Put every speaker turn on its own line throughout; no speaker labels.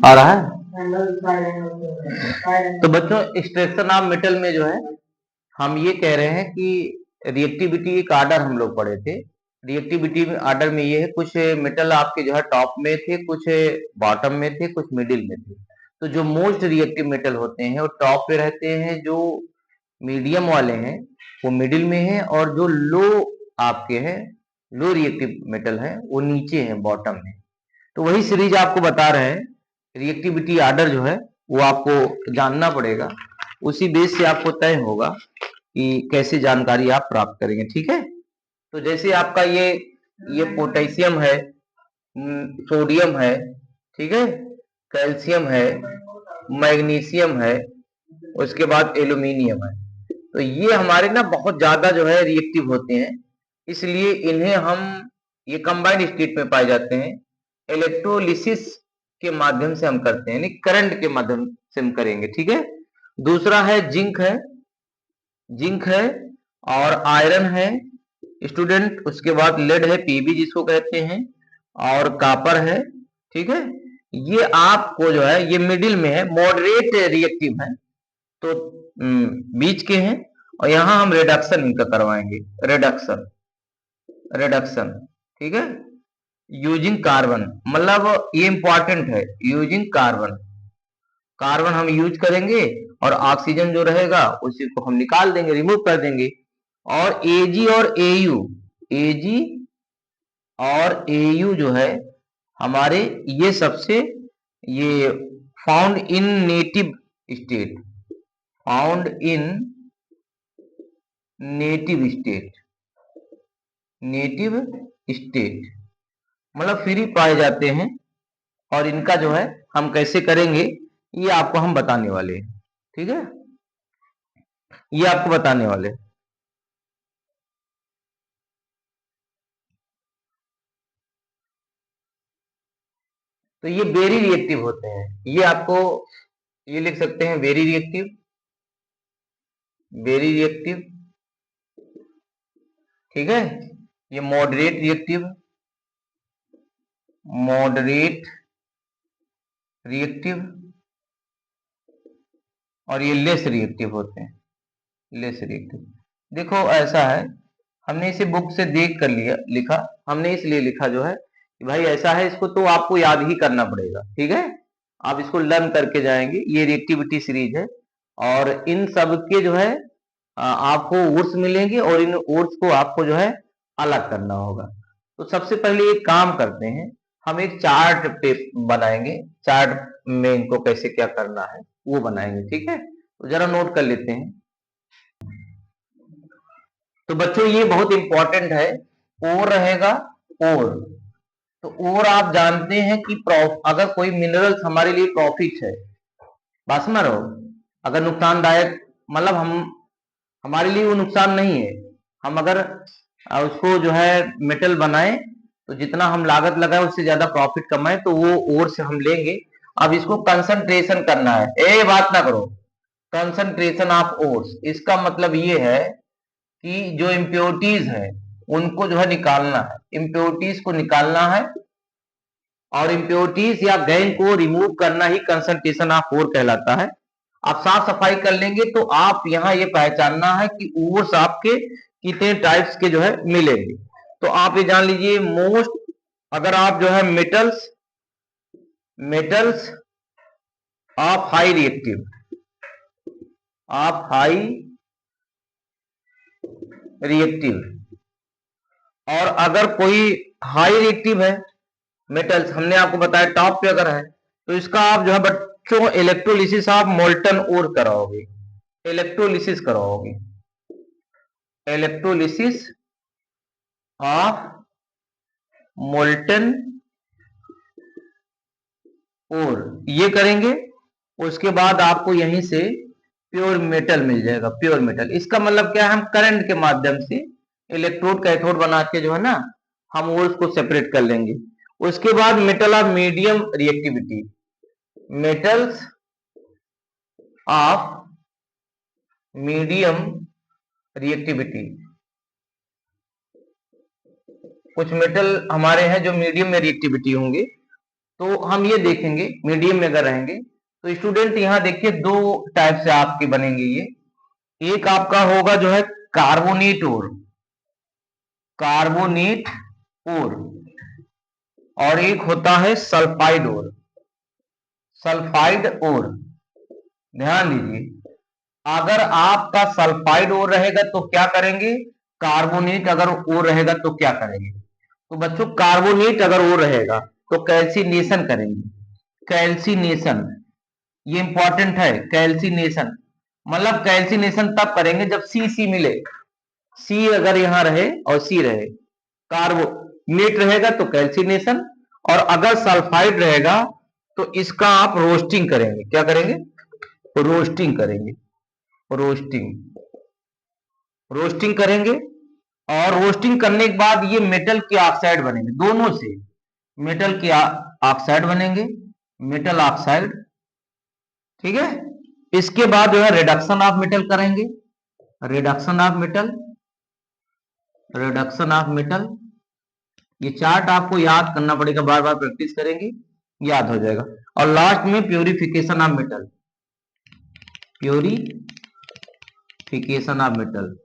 आ रहा है। तो बच्चों एक्सट्रैक्शन ऑफ मेटल में जो है हम ये कह रहे हैं कि रिएक्टिविटी एक आर्डर हम लोग पढ़े थे। रिएक्टिविटी में आर्डर में ये है, कुछ मेटल आपके जो है टॉप में थे, कुछ बॉटम में थे, कुछ मिडिल में थे। तो जो मोस्ट रिएक्टिव मेटल होते हैं वो टॉप पे रहते हैं, जो मीडियम वाले हैं वो मिडिल में हैं, और जो लो आपके हैं, लो रिएक्टिव मेटल है वो नीचे हैं, बॉटम में। तो वही सीरीज आपको बता रहे हैं। रिएक्टिविटी आर्डर जो है वो आपको जानना पड़ेगा, उसी बेस से आपको तय होगा कि कैसे जानकारी आप प्राप्त करेंगे। ठीक है। तो जैसे आपका ये पोटेशियम है, सोडियम है, ठीक है, कैल्शियम है, मैग्नीशियम है, उसके बाद एल्यूमिनियम है। तो ये हमारे ना बहुत ज्यादा जो है रिएक्टिव होते हैं, इसलिए इन्हें हम ये कंबाइंड स्टेट में पाए जाते हैं। इलेक्ट्रोलिसिस के माध्यम से हम करते हैं, यानी करंट के माध्यम से हम करेंगे। ठीक है। दूसरा है जिंक है, जिंक है और आयरन है स्टूडेंट। उसके बाद लेड है, पीबी जिसको कहते हैं, और कॉपर है। ठीक है। ये आपको जो है ये मिडिल में है, मॉडरेट रिएक्टिव है, तो बीच के हैं। और यहां हम रिडक्शन इनका करवाएंगे, रिडक्शन, रिडक्शन। ठीक है। यूजिंग कार्बन, मतलब ये इंपॉर्टेंट है, यूजिंग कार्बन, कार्बन हम यूज करेंगे और ऑक्सीजन जो रहेगा उसी को हम निकाल देंगे, रिमूव कर देंगे। और एजी और एयू, एजी और एयू जो है हमारे, ये सबसे ये found in native state, found in native state, native state मतलब फ्री पाए जाते हैं। और इनका जो है हम कैसे करेंगे ये आपको हम बताने वाले हैं। ठीक है। ये आपको बताने वाले हैं। तो ये वेरी रिएक्टिव होते हैं, ये आपको ये लिख सकते हैं, वेरी रिएक्टिव, वेरी रिएक्टिव। ठीक है। ये मॉडरेट रिएक्टिव, मॉडरेट रिएक्टिव, और ये लेस रिएक्टिव होते हैं, लेस रिएक्टिव। देखो ऐसा है, हमने इसे बुक से देख कर लिया लिखा, हमने इसलिए लिखा जो है कि भाई ऐसा है, इसको तो आपको याद ही करना पड़ेगा। ठीक है। आप इसको लर्न करके जाएंगे, ये रिएक्टिविटी सीरीज है, और इन सब के जो है आपको वुड्स मिलेंगे, और इन वुड्स को आपको जो है अलग करना होगा। तो सबसे पहले एक काम करते हैं, हम एक चार्ट बनाएंगे, चार्ट में इनको कैसे क्या करना है वो बनाएंगे। ठीक है। तो जरा नोट कर लेते हैं। तो बच्चों ये बहुत इंपॉर्टेंट है, और रहेगा, और तो और आप जानते हैं कि अगर कोई मिनरल्स हमारे लिए प्रॉफिट है, बात समझ रहे हो, अगर नुकसानदायक, मतलब हम हमारे लिए वो नुकसान नहीं है, हम अगर उसको जो है मेटल बनाए तो जितना हम लागत लगाए उससे ज्यादा प्रॉफिट कमाए, तो वो और से हम लेंगे। अब इसको कंसंट्रेशन करना है, ए बात ना करो, कंसंट्रेशन ऑफ ओर्स, इसका मतलब ये है कि जो इम्प्योरिटीज है उनको जो है निकालना है, इम्प्योरिटीज को निकालना है, और इम्प्योरिटीज या गैन को रिमूव करना ही कंसंट्रेशन ऑफ ओर कहलाता है। आप साफ सफाई कर लेंगे तो आप यहाँ ये पहचानना है कि ओर्स आपके कितने टाइप्स के जो है मिलेंगे। तो आप ये जान लीजिए, मोस्ट, अगर आप जो है metals, metals of high reactive, of high reactive, और अगर कोई हाई रिएक्टिव है मेटल्स, हमने आपको बताया टॉप पे अगर है, तो इसका आप जो है बच्चों इलेक्ट्रोलिसिस आप मोल्टन ओर कराओगे, इलेक्ट्रोलिसिस कराओगे, इलेक्ट्रोलिसिस ऑफ मोल्टन ओर, ये करेंगे। उसके बाद आपको यहीं से प्योर मेटल मिल जाएगा, प्योर मेटल। इसका मतलब क्या है, हम करंट के माध्यम से इलेक्ट्रोड कैथोड बना के जो है ना, हम वो उसको सेपरेट कर लेंगे। उसके बाद metal of medium reactivity, metals of medium reactivity, कुछ मेटल हमारे हैं जो मीडियम में रिएक्टिविटी होंगे, तो हम ये देखेंगे मीडियम में अगर रहेंगे तो स्टूडेंट यहाँ देखिए दो टाइप से आपके बनेंगे ये। एक आपका होगा जो है कार्बोनेट ओर, कार्बोनेट ओर, और एक होता है सल्फाइड ओर, सल्फाइड ओर। ध्यान दीजिए, अगर आपका सल्फाइड ओर रहेगा तो क्या करेंगे, कार्बोनेट अगर ओर रहेगा तो क्या करेंगे। तो बच्चों कार्बोनेट अगर ओर रहेगा तो कैल्सिनेशन करेंगे, कैल्सिनेशन, ये इंपॉर्टेंट है। कैल्सिनेशन मतलब कैल्सिनेशन तब करेंगे जब सी सी मिले, सी अगर यहां रहे और सी रहे, कार्बोनेट रहेगा तो कैल्सिनेशन, और अगर सल्फाइड रहेगा तो इसका आप रोस्टिंग करेंगे। क्या करेंगे, रोस्टिंग करेंगे, रोस्टिंग, रोस्टिंग करेंगे। और रोस्टिंग करने के बाद ये मेटल के ऑक्साइड बनेंगे, दोनों से मेटल के ऑक्साइड बनेंगे, मेटल ऑक्साइड। ठीक है, इसके बाद जो है रिडक्शन ऑफ मेटल करेंगे, reduction of metal, reduction of metal. ये चार्ट आपको याद करना पड़ेगा, बार बार प्रैक्टिस करेंगे याद हो जाएगा। और लास्ट में purification of metal, purification of metal,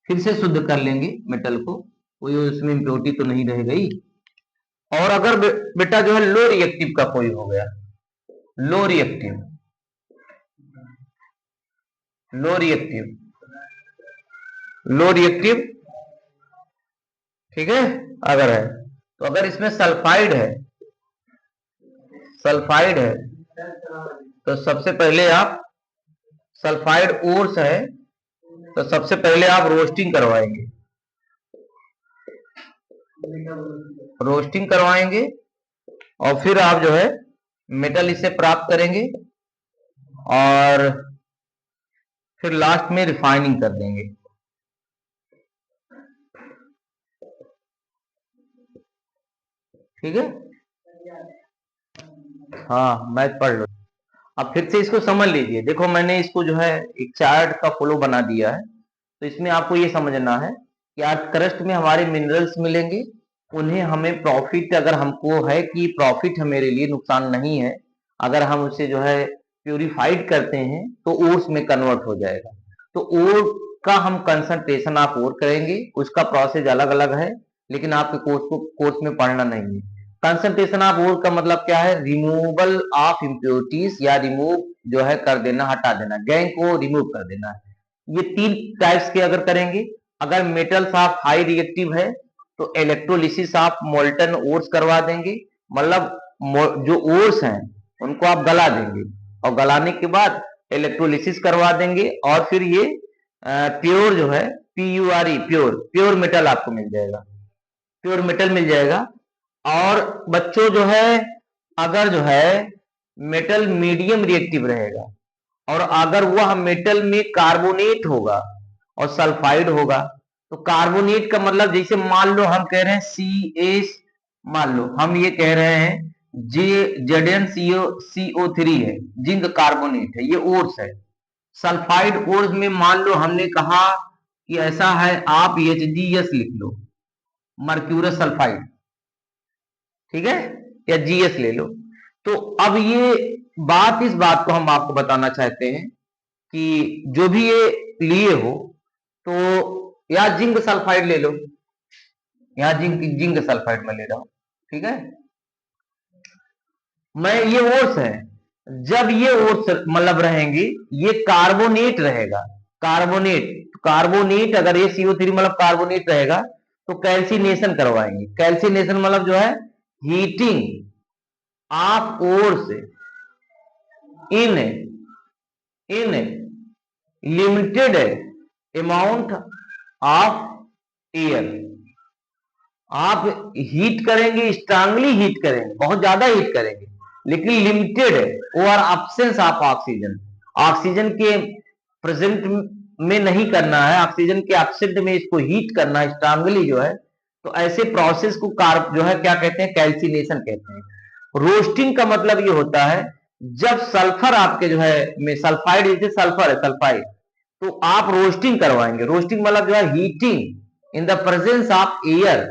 फिर से शुद्ध कर लेंगे मेटल को, कोई उसमें इम्प्योरिटी तो नहीं रह गई। और अगर बेटा जो है लो रिएक्टिव का कोई हो गया, low reactive, low reactive, low reactive, ठीक है, अगर है तो अगर इसमें सल्फाइड है, सल्फाइड है तो सबसे पहले आप, सल्फाइड ओर्स है तो सबसे पहले आप रोस्टिंग करवाएंगे, रोस्टिंग करवाएंगे, और फिर आप जो है मेटल इससे प्राप्त करेंगे, और फिर लास्ट में रिफाइनिंग कर देंगे। ठीक है, हाँ मैथ पढ़ लो। अब फिर से इसको समझ लीजिए, देखो मैंने इसको जो है एक चार्ट का फ्लो बना दिया है, तो इसमें आपको ये समझना है कि आज क्रस्ट में हमारे मिनरल्स मिलेंगे, उन्हें हमें प्रॉफिट, अगर हमको है कि प्रॉफिट है मेरे लिए, नुकसान नहीं है, अगर हम उसे जो है प्यूरिफाइड करते हैं तो ओर्स में कन्वर्ट हो जाएगा। तो ओर का हम कंसंट्रेशन आप ओर करेंगे, उसका प्रोसेस अलग अलग है, लेकिन आपके कोर्स में पढ़ना नहीं है। कंसंट्रेशन ऑफ ओर का मतलब क्या है, रिमूवल ऑफ इम्प्योरिटीज, या रिमूव जो है कर देना, हटा देना, गैंग को रिमूव कर देना। ये तीन टाइप्स के अगर करेंगे, अगर मेटल्स ऑफ हाई रिएक्टिव है तो इलेक्ट्रोलिसिस ऑफ मोल्टन ओर्स करवा देंगे, मतलब जो ओर्स हैं उनको आप गला देंगे, और गलाने के बाद इलेक्ट्रोलिसिस करवा देंगे, और फिर ये प्योर जो है PURE, प्योर, प्योर मेटल आपको मिल जाएगा, प्योर मेटल मिल जाएगा। और बच्चों जो है अगर जो है मेटल मीडियम रिएक्टिव रहेगा, और अगर वह मेटल में कार्बोनेट होगा और सल्फाइड होगा, तो कार्बोनेट का मतलब जैसे मान लो हम कह रहे हैं CS, मान लो हम ये कह रहे हैं ZnCO3 है, जिंक कार्बोनेट है, ये ओर्स है। सल्फाइड ओर्स में मान लो हमने कहा कि ऐसा है, आप HGS लिख लो, मर्क्यूरस सल्फाइड, ठीक है, या GS ले लो। तो अब ये बात, इस बात को हम आपको बताना चाहते हैं कि जो भी ये लिए हो तो या जिंक सल्फाइड ले लो, यहाँ जिंक सल्फाइड में ले रहा हूं, ठीक है। मैं ये ओर्स है, जब ये ओर्स मतलब रहेंगी, ये कार्बोनेट रहेगा, कार्बोनेट, कार्बोनेट अगर ये CO3 मतलब कार्बोनेट रहेगा तो कैल्सिनेशन करवाएंगे। कैल्सिनेशन मतलब जो है heating of ores in in limited amount of air. आप हीट करेंगे, स्ट्रांगली हीट करेंगे, बहुत ज्यादा हीट करेंगे, लेकिन लिमिटेड है, और एब्सेंस ऑफ ऑक्सीजन, ऑक्सीजन के प्रेजेंट में नहीं करना है, ऑक्सीजन के एब्सेंट में इसको हीट करना है स्ट्रांगली जो है। तो ऐसे प्रोसेस को जो है क्या कहते हैं, कैल्सिनेशन कहते हैं। रोस्टिंग का मतलब ये होता है जब सल्फर आपके जो है में सल्फाइड, जैसे सल्फर है सल्फाइड, तो आप रोस्टिंग करवाएंगे। रोस्टिंग मतलब जो है heating in the presence of air,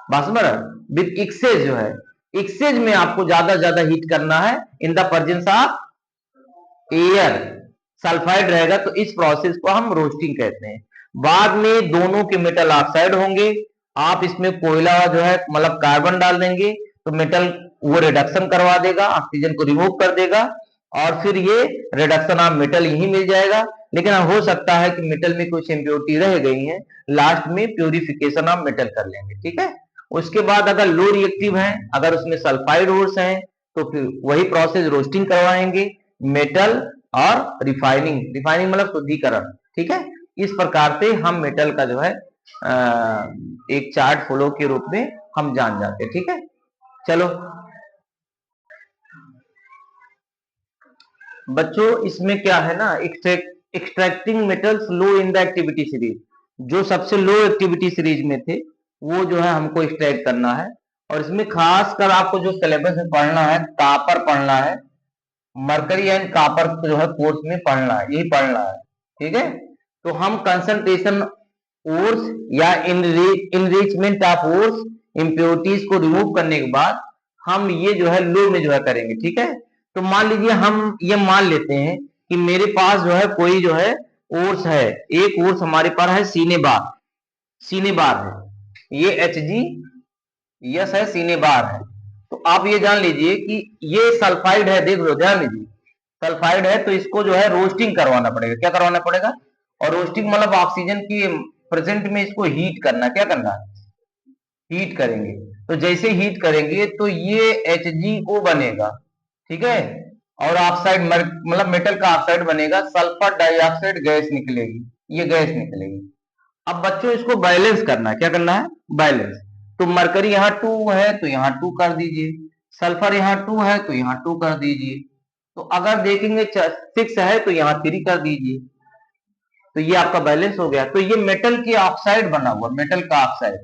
बसबर विद एक्सेस जो है एक्सेज में आपको ज्यादा ज्यादा हीट करना है इन the presence of air, sulphide रहेगा तो इस प्रोसेस को हम रोस्टिंग कहते हैं। बाद में दोनों के मेटल ऑक्साइड होंगे, आप इसमें कोयला जो है मतलब कार्बन डाल देंगे तो मेटल वो रिडक्शन करवा देगा, ऑक्सीजन को रिमूव कर देगा और फिर ये रिडक्शन ऑफ मेटल यही मिल जाएगा। लेकिन हो सकता है कि मेटल में कुछ इम्प्योरिटी रह गई है, लास्ट में प्यूरिफिकेशन ऑफ मेटल कर लेंगे, ठीक है। उसके बाद अगर लो रिएक्टिव है, अगर उसमें सल्फाइड ओर्स हैं तो फिर वही प्रोसेस रोस्टिंग करवाएंगे, मेटल और रिफाइनिंग, रिफाइनिंग मतलब शुद्धिकरण, ठीक है। इस प्रकार से हम मेटल का जो है एक चार्ट फ्लो के रूप में हम जान जाते हैं, ठीक है। चलो बच्चों, इसमें क्या है ना, extracting metals low in the activity series, जो सबसे लो एक्टिविटी सीरीज में थे वो जो है हमको एक्सट्रैक्ट करना है। और इसमें खासकर आपको जो सिलेबस में पढ़ना है, कॉपर पढ़ना है, मरकरी एंड कॉपर जो है कोर्स में पढ़ना है, यही पढ़ना है, ठीक है। तो हम कंसंट्रेशन ओर्स या इनरिचमेंट ऑफ ओर्स, इम्प्योरिटीज को रिमूव करने के बाद हम ये जो है लो में जो है करेंगे, ठीक है। तो मान लीजिए हम ये मान लेते हैं कि मेरे पास जो है कोई जो है ओर्स है, एक ओर्स हमारे पास है सीने बार, सीने बार है, ये Hg यस है, सीने बार है। तो आप ये जान लीजिए कि ये सल्फाइड है, देख लो ध्यान दीजिए, सल्फाइड है तो इसको जो है रोस्टिंग करवाना पड़ेगा। क्या करवाना पड़ेगा? और रोस्टिंग मतलब ऑक्सीजन की प्रेजेंट में इसको हीट करना, क्या करना है? हीट करेंगे। तो जैसे हीट करेंगे तो ये HgO बनेगा, ठीक है। और ऑक्साइड मतलब मेटल का ऑक्साइड बनेगा, सल्फर डाइऑक्साइड गैस निकलेगी, ये गैस निकलेगी। अब बच्चों इसको बैलेंस करना है, क्या करना है? बैलेंस। तो मरकरी यहाँ 2 है तो यहाँ 2 कर दीजिए, सल्फर यहाँ 2 है तो यहाँ 2 कर दीजिए। तो अगर देखेंगे 6 है तो यहाँ 3 कर दीजिए, तो ये आपका बैलेंस हो गया। तो ये मेटल की ऑक्साइड बना हुआ, मेटल का ऑक्साइड।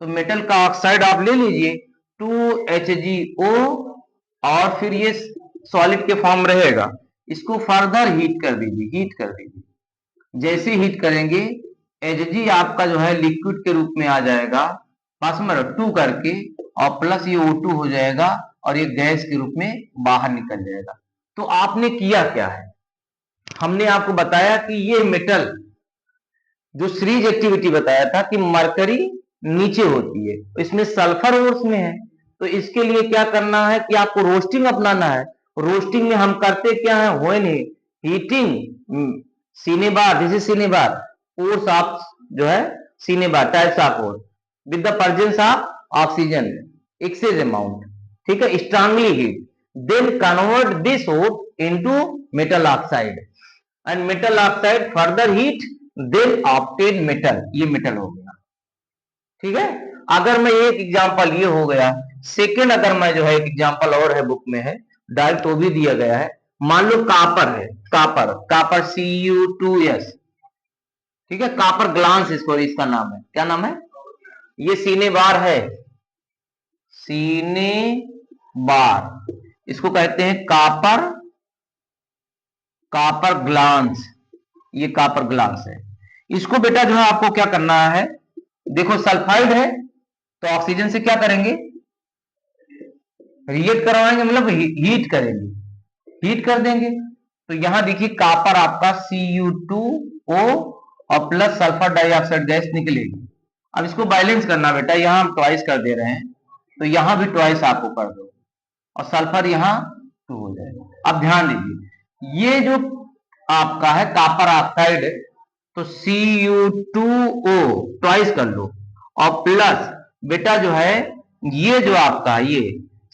तो मेटल का ऑक्साइड आप ले लीजिए 2HgO, और फिर ये सॉलिड के फॉर्म रहेगा, इसको फर्दर हीट कर दीजिए, हीट कर दीजिए। जैसे हीट करेंगे Hg आपका जो है लिक्विड के रूप में आ जाएगा, पास में 2 करके, और प्लस ये O2 हो जाएगा और ये गैस के रूप में बाहर निकल जाएगा। तो आपने किया क्या है, हमने आपको बताया कि ये मेटल जो सीरीज एक्टिविटी बताया था कि मरकरी नीचे होती है, इसमें सल्फर ओर्स में है, तो इसके लिए क्या करना है कि आपको रोस्टिंग अपनाना है। रोस्टिंग में हम करते क्या है, when heating cinnabar, this is cinnabar, ores of जो है cinnabar types of ores with the presence of oxygen excess amount, ठीक है, strongly heat, then convert this ore into metal oxide and metal oxide further heat, then obtain metal, ये metal हो गया, ठीक है। अगर मैं एक एग्जांपल ये हो गया, सेकंड अगर मैं जो है एक एग्जांपल और है बुक में है, डायरेक्ट वो भी दिया गया है। मान लो कॉपर है, कॉपर, कॉपर Cu2s, ठीक है, कॉपर ग्लांस इसको, इसका नाम है, क्या नाम है? ये सीने बार है, सीने बार, इसको कहते हैं कॉपर, कॉपर ग्लांस, ये कॉपर ग्लास है। इसको बेटा जो है आपको क्या करना है, देखो सल्फाइड है तो ऑक्सीजन से क्या करेंगे, रिएक्ट करवाएंगे, मतलब हीट करेंगे, हीट कर देंगे। तो यहां देखिए कॉपर आपका Cu2O और प्लस सल्फर डाइऑक्साइड गैस निकलेगी। अब इसको बैलेंस करना बेटा, यहां हम ट्वाइस कर दे रहे हैं तो यहां भी ट्वाइस आपको कर दो, और सल्फर यहां 2 हो जाएगा। अब ध्यान दीजिए, ये जो आपका है कॉपर ऑक्साइड, तो Cu2O ट्वाइस कर लो, और प्लस बेटा जो है ये जो आपका ये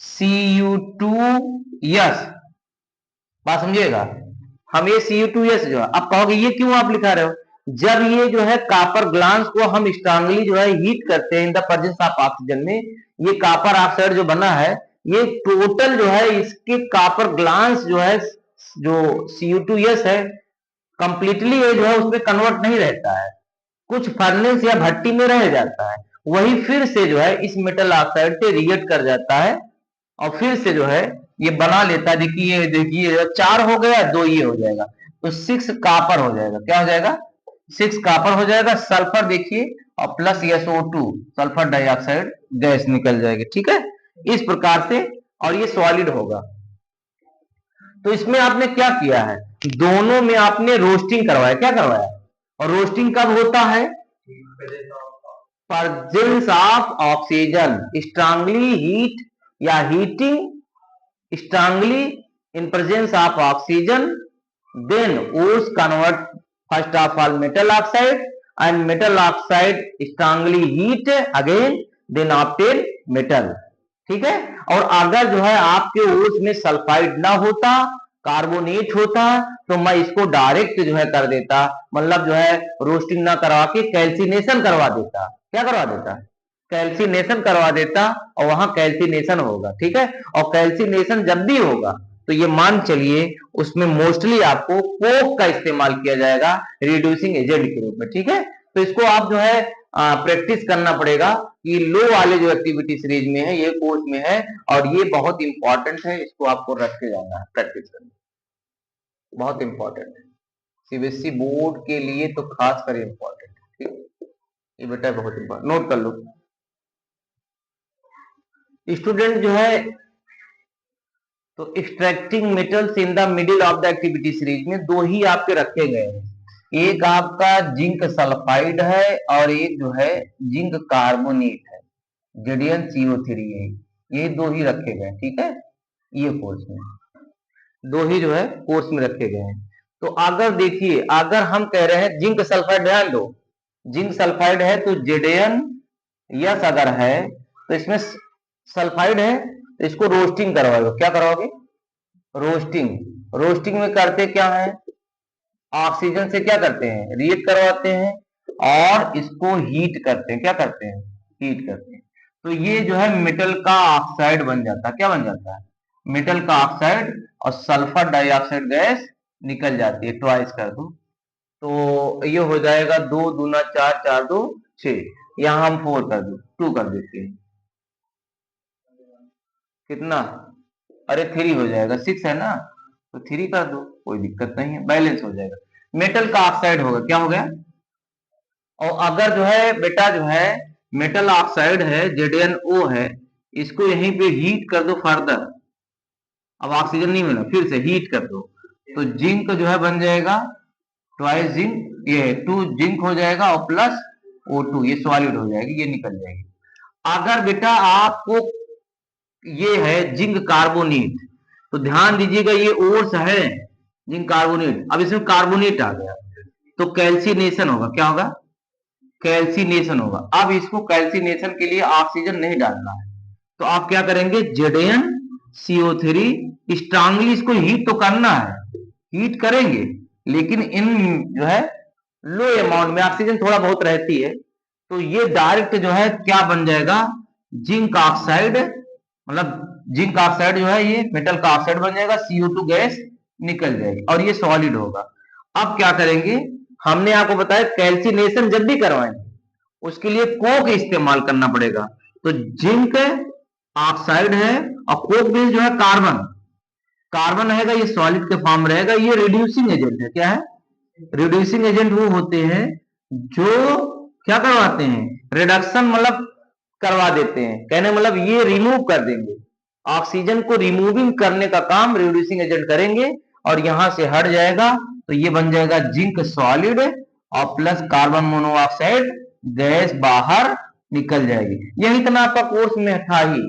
Cu2s, बात समझिएगा, हम ये Cu2s जो है, अब कहोगे ये क्यों आप लिखा रहे हो, जब ये जो है कॉपर ग्लांस को हम स्ट्रांगली जो है हीट करते हैं इन द प्रेजेंस ऑफ ऑक्सीजन में, ये कॉपर ऑक्साइड जो बना है, ये टोटल जो है इसके कॉपर ग्लांस जो है, जो Cu2s है, कंप्लीटली ये जो है उसमें कन्वर्ट नहीं रहता है, कुछ फर्नेस या भट्टी में रह जाता है, वही फिर से जो है इस मेटल ऑक्साइड से रिएक्ट कर जाता है, और फिर से जो है ये बना लेता है। देखिए देखिए 4 हो गया, 2 ये हो जाएगा, तो 6 कॉपर हो जाएगा, क्या हो जाएगा? 6 कॉपर हो जाएगा। सल्फर देखिए, और plus SO2 sulphur dioxide gas निकल जाएगी, ठीक है। इस प्रकार से, और ये सॉलिड होगा। तो इसमें आपने क्या किया है, दोनों में आपने रोस्टिंग करवाया, क्या करवाया, और रोस्टिंग कब होता है, presence of oxygen, strongly heat या heating strongly in presence of oxygen, then ores convert first of all metal oxide and metal oxide strongly heat again then obtain metal, ठीक है। और अगर जो है आपके ओर्स में सल्फाइड ना होता, कार्बोनेट होता, तो मैं इसको डायरेक्ट जो है कर देता, मतलब जो है रोस्टिंग ना करवा के कैल्सिनेशन करवा देता, क्या करवा देता, कैल्सिनेशन करवा देता, और वहां कैल्सिनेशन होगा, ठीक है। और कैल्सिनेशन जब भी होगा तो ये मान चलिए उसमें मोस्टली आपको कोक का इस्तेमाल किया जाएगा रिड्यूसिंग एजेंट के रूप में, ठीक है। तो इसको आप जो है प्रैक्टिस करना पड़ेगा कि लो वाले जो एक्टिविटी सीरीज में है, ये कोर्स में है, और ये बहुत इंपॉर्टेंट है, इसको आपको रख के जाना है, प्रैक्टिस करना बहुत इंपॉर्टेंट है, सीबीएसई बोर्ड के लिए तो खास कर इंपॉर्टेंट है, ठीक है। ये बेटा बहुत इंपॉर्टेंट, नोट कर लो। स्टूडेंट जो है तो extracting metals in the middle of the activity series में दो ही आपके रखे गए हैं, एक आपका जिंक सल्फाइड है और एक जो है जिंक कार्बोनेट है, JnCO3 है, ये दो ही रखे गए, ठीक है। ये कोर्स में दो ही जो है कोर्स में रखे गए हैं। तो अगर देखिए, अगर हम कह रहे हैं जिंक सल्फाइड, ध्यान दो, जिंक सल्फाइड है तो JnS अगर है तो इसमें सल्फाइड है तो इसको रोस्टिंग करवाओगे, क्या करवाओगे, रोस्टिंग। रोस्टिंग में करते क्या है, ऑक्सीजन से क्या करते हैं, रिएक्ट करवाते हैं और इसको हीट करते हैं, क्या करते हैं, हीट करते हैं। तो ये जो है मेटल का ऑक्साइड बन जाता है, क्या बन जाता है, मेटल का ऑक्साइड, और सल्फर डाइऑक्साइड गैस निकल जाती है, ट्वाइस कर दो तो ये हो जाएगा 2 दूना 4, 4 2 6, यहां हम 4 कर दो, 2 कर देते हैं, कितना, अरे 3 हो जाएगा, 6 है ना, तो 3 कर दो, कोई दिक्कत नहीं है, बैलेंस हो जाएगा, मेटल का ऑक्साइड होगा, क्या हो गया। और अगर जो है बेटा जो है मेटल ऑक्साइड है, ZnO है, इसको यहीं पे हीट कर दो फर्दर, अब ऑक्सीजन नहीं मिला, फिर से हीट कर दो, तो जिंक जो है बन जाएगा ट्वाइस जिंक, ये 2 जिंक हो जाएगा और प्लस O2, ये सॉलिड हो जाएगी, ये निकल जाएगी। अगर बेटा आपको ये है जिंक कार्बोनेट, तो ध्यान दीजिएगा ये ओर्स है जिंक कार्बोनेट, अब इसमें कार्बोनेट आ गया तो कैल्सिनेशन होगा, क्या होगा, कैल्सिनेशन होगा। अब इसको कैल्सिनेशन के लिए ऑक्सीजन नहीं डालना है, तो आप क्या करेंगे, ZnCO3 स्ट्रांगली इसको हीट तो करना है, हीट करेंगे, लेकिन इन जो है लो अमाउंट में ऑक्सीजन थोड़ा बहुत रहती है, तो ये डायरेक्ट जो है क्या बन जाएगा, जिंक ऑक्साइड, मतलब जिंक ऑक्साइड जो है ये मेटल का ऑक्साइड बन जाएगा, CO2 गैस निकल जाएगी और ये सॉलिड होगा। अब क्या करेंगे, हमने आपको बताया कैल्सिनेशन जब भी करवाएंगे उसके लिए कोक इस्तेमाल करना पड़ेगा, तो जिंक ऑक्साइड है और कोक बेस जो है कार्बन, कार्बन रहेगा, ये सॉलिड के फॉर्म रहेगा, ये रिड्यूसिंग एजेंट है, क्या है, रिड्यूसिंग एजेंट वो होते हैं जो क्या करवाते हैं, रिडक्शन मतलब करवा देते हैं, कहने मतलब ये रिमूव कर देंगे, ऑक्सीजन को रिमूविंग करने का काम रिड्यूसिंग एजेंट करेंगे और यहां से हट जाएगा, तो ये बन जाएगा जिंक सॉलिड और प्लस कार्बन मोनोऑक्साइड गैस बाहर निकल जाएगी। यही इतना आपका कोर्स में था ही।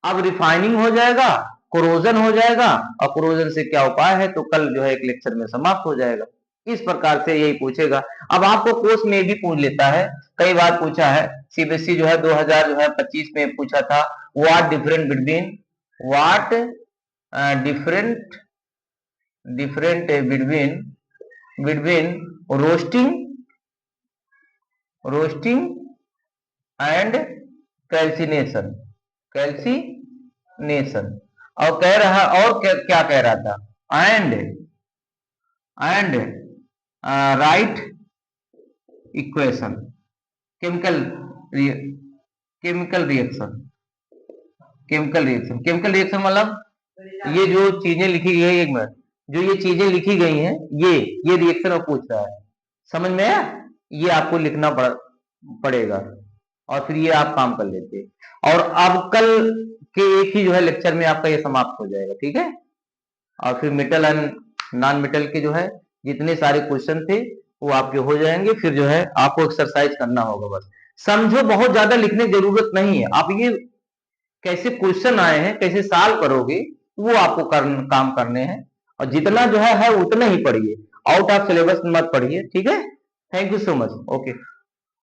अब रिफाइनिंग हो जाएगा, कोरोजन हो जाएगा, और कोरोजन से क्या उपाय है तो कल जो है एक लेक्चर में समाप्त हो जाएगा। इस प्रकार से यही पूछेगा। अब आपको कोर्स में भी पूछ लेता है, कई बार पूछा है, सीबीएसई जो है 2025 में पूछा था, what different between, what different different between roasting and calcination, calcination, और कह रहा, और क्या कह रहा था, and right equation, chemical chemical reaction, chemical reaction, chemical reaction मतलब ये जो चीजें लिखी गई है, एक मिनट, जो ये चीजें लिखी गई हैं, ये रिएक्शन वो पूछ रहा है, समझ में आया, ये आपको लिखना पड़ेगा, और फिर ये आप काम कर लेते। और अब कल के एक ही जो है लेक्चर में आपका ये समाप्त हो जाएगा, ठीक है। और फिर मेटल एंड नॉन मेटल के जो है जितने सारे क्वेश्चन थे वो आपके हो जाएंगे। फिर जो है आपको एक्सरसाइज करना होगा, बस समझो, बहुत ज्यादा लिखने की जरूरत नहीं है। आप ये कैसे क्वेश्चन आए हैं, कैसे सॉल्व करोगे, वो आपको काम करने हैं। और जितना जो है उतना ही पढ़िए, आउट ऑफ सिलेबस मत पढ़िए, ठीक है। Thank you so much, okay.